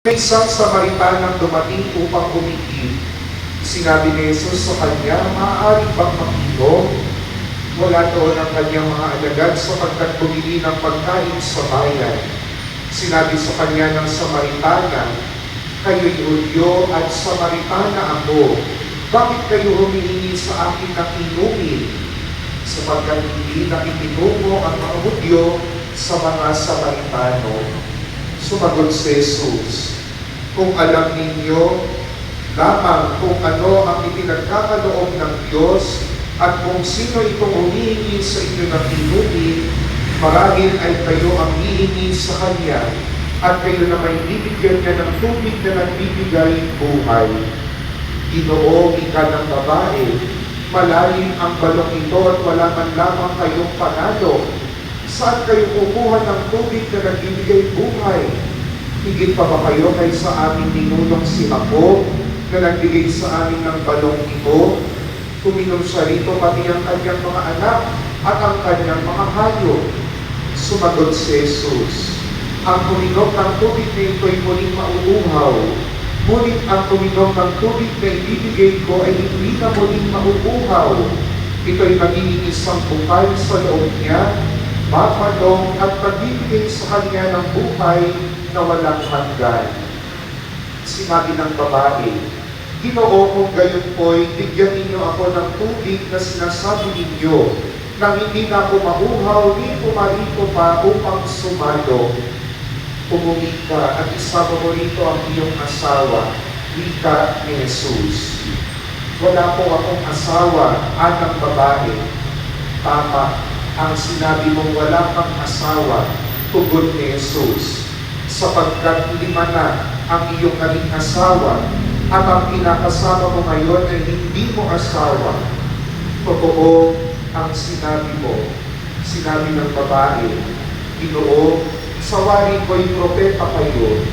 May isang Samaritanang dumating upang umigib. Sinabi ni Jesus sa kanya, "Maaari bang makilong?" Wala doon ang kanyang mga alagad sapagkat bumili ng pagkain sa bayan. Sinabi sa kanya ng Samaritana, "Kayo'y Hudyo at Samaritana ako. Bakit kayo humihingi sa akin ng inumin? Sapagkat hindi nakikitungo ang mga Hudyo sa mga Samaritano." Sumagot si Jesus, "Kung alam ninyo lamang kung ano ang ipinagkakaloob ng Diyos at kung sino itong humihingi sa inyo ng inumin, marahil ay kayo ang hihingi sa Kanya at kayo na may bibigyan niya ng tubig na nagbibigay buhay." "Ginoo," ika ng babae, "malalim ang balong ito at wala man lamang kayong panalo. Saan kayo kukuha ng tubig na nagbibigay buhay? Higit pa ba kayo kaysa aming ninunong si Jacob na nagbigay sa amin ng balong ito? Uminom siya rito pati ang kanyang mga anak at ang kanyang mga hayop." Sumagot si Jesus, "Ang uminom ng tubig na ito'y muling mauuhaw. Ngunit ang uminom ng tubig na ibibigay ko ay hindi na muling mauuhaw. Ito'y magiging isang bukal sa loob niya, mapadong at pagbibigay sa kanya ng buhay na walang hanggan." Sinabi ng babae, "Ginoo, kung gayon po'y bigyan ninyo ako ng tubig na sinasabi ninyo, nang hindi na ako mauhaw ni pumarito pa upang sumalo. Umuwi ka at isama mo rito ang iyong asawa," wika ni Jesus. "Wala po akong asawa," anang babae. "Tama ang sinabi mong wala kang asawa," tugon ni Jesus, "sapagkat 5 na ang iyong naging asawa at ang kinakasama mo ngayon ay hindi mo asawa. Totoo ang sinabi mo." Sinabi ng babae, "Ginoo, sawari ko'y propeta kayo.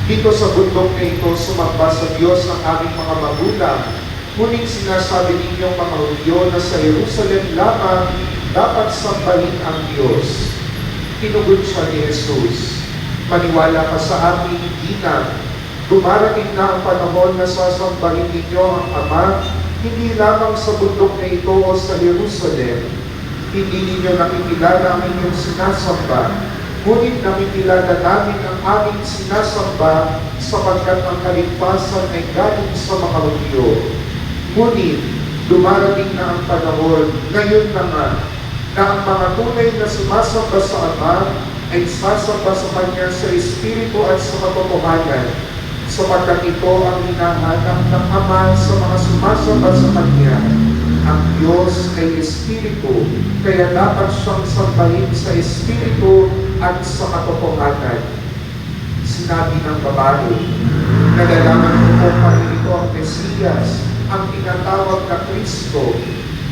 Dito sa bundok na ito sumamba sa Diyos ang aming mga magulang. Ngunit sinasabi ninyong mga Hudyo na sa Jerusalem lamang dapat sambahin ang Diyos." Tinugon siya ni Jesus, "Maniwala ka sa amin, ginang. Dumarating na ang panahon na sasambahin ninyo ang Ama, hindi lamang sa bundok na ito o sa Jerusalem. Hindi ninyo nakikilala ang inyong sinasamba, ngunit nakikilala namin ang aming sinasamba sapagkat ang kaligtasan ay galing sa mga Hudyo. Ngunit dumarating na ang panahon, ngayon na nga, na ang mga tunay na sumasamba sa Ama ay sasamba sa Kanya sa Espiritu at sa katotohanan, sapagkat ito ang hinahanap ng Ama sa mga sumasamba sa Kanya. Ang Diyos ay Espiritu, kaya dapat siyang sambahin sa Espiritu at sa katotohanan." Sinabi ng babae, "Nalalaman ko po parito ang Mesiyas, ang tinatawag na Kristo.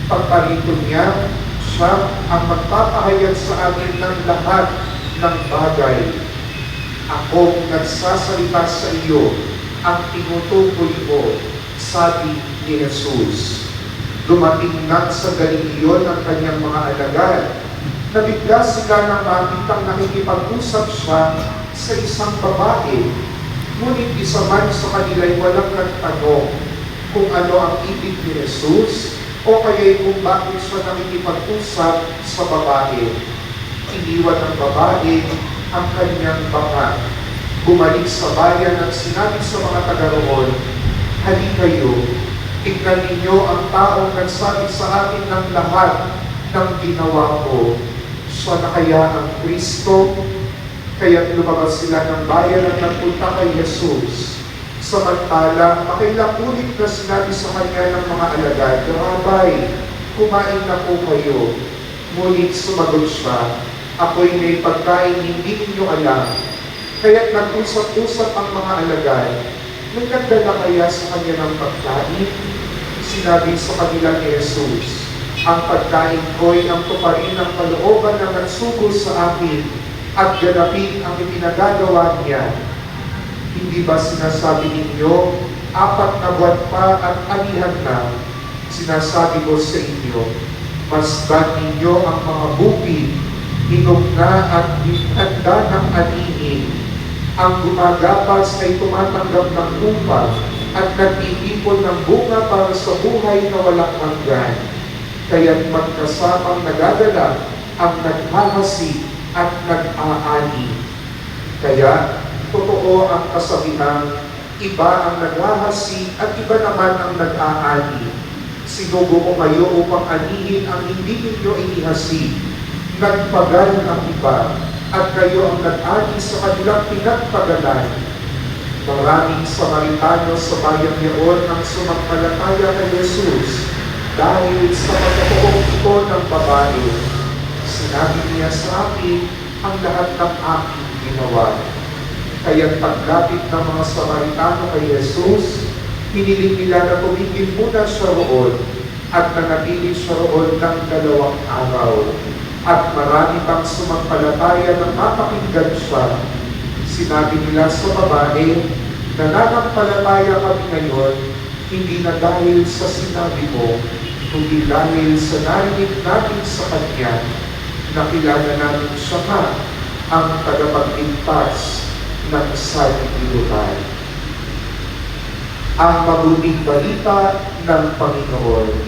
Pagparito niya, siya ang magpapahayag sa amin ng lahat ng bagay. Akong nagsasalita sa iyo, ang tinutukoy ko," sabi ni Jesus. Dumating na sa Galileo ng kanyang mga alagad. Nabigla sila nang makitang nakikipag-usap siya sa isang babae. Ngunit isa man sa kanila'y walang nagtanong kung ano ang ibig ni Jesus o kaya'y kung bakit siya nakikipag-usap sa babae. Iniwan ng babae ang kanyang baka. Bumalik sa bayan at sinabi sa mga taga roon, "Halika kayo, tignan ninyo ang taong nagsabi sa akin ng lahat ng ginawa ko. Siya na kaya ang Kristo?" Kaya't lumabas sila ng bayan at nagpunta kay Jesus. Samantala, makailang ulit na sinabi sa kanya ng mga alagad, "Rabay, kumain na po kayo." Ngunit sumagot siya, "Ako'y may pagkain hindi ninyo alam." Kaya't nag-usap-usap ang mga alagad, "Nagdagdag kaya sa kanya ng pagkain?" Sinabi sa kanila ni Jesus, "Ang pagkain ko'y ang tuparin ng kalooban ng nagsugo sa akin at ganapin ang ipinagagawa niya. Hindi ba sinasabi ninyo, 4 na buwan pa at anihan na? Sinasabi ko sa inyo, masdan ninyo ang mga bukid, inom na at handa ng anihin. Ang gumagapas ay tumatanggap ng lupa at nag-iipon ng bunga para sa buhay na walang hanggan. Kaya't magkasamang nagadala ang naghahasi at nag-aani. Kaya, totoo ang kasabihan, iba ang naghahasi at iba naman ang nag-aani. Sinugo ko kayo upang anihin ang hindi ninyo inihasi. Nagpagal ang iba, at kayo ang nag-ani sa kanilang pinagpagalan. Maraming Samaritano sa bayang yaon ang sumampalataya kay Jesus dahil sa pagkatuong ito ng babae. Sinabi niya sa akin ang lahat ng aking ginawa. Kaya't paglapit ng mga Samaritano kay Jesus, hiniling nila na tumigil muna siya roon at nanatili siya roon ng 2 araw. At marami pang sumampalataya na mapakinggan siya. Sinabi nila sa babae, nananampalataya kami ngayon, hindi na dahil sa sinabi mo, kundi dahil sa narinig natin sa Kanya, nakilala namin siya nga ang tagapagligtas ng sanlibutan. Ang mabuting balita ng Panginoon.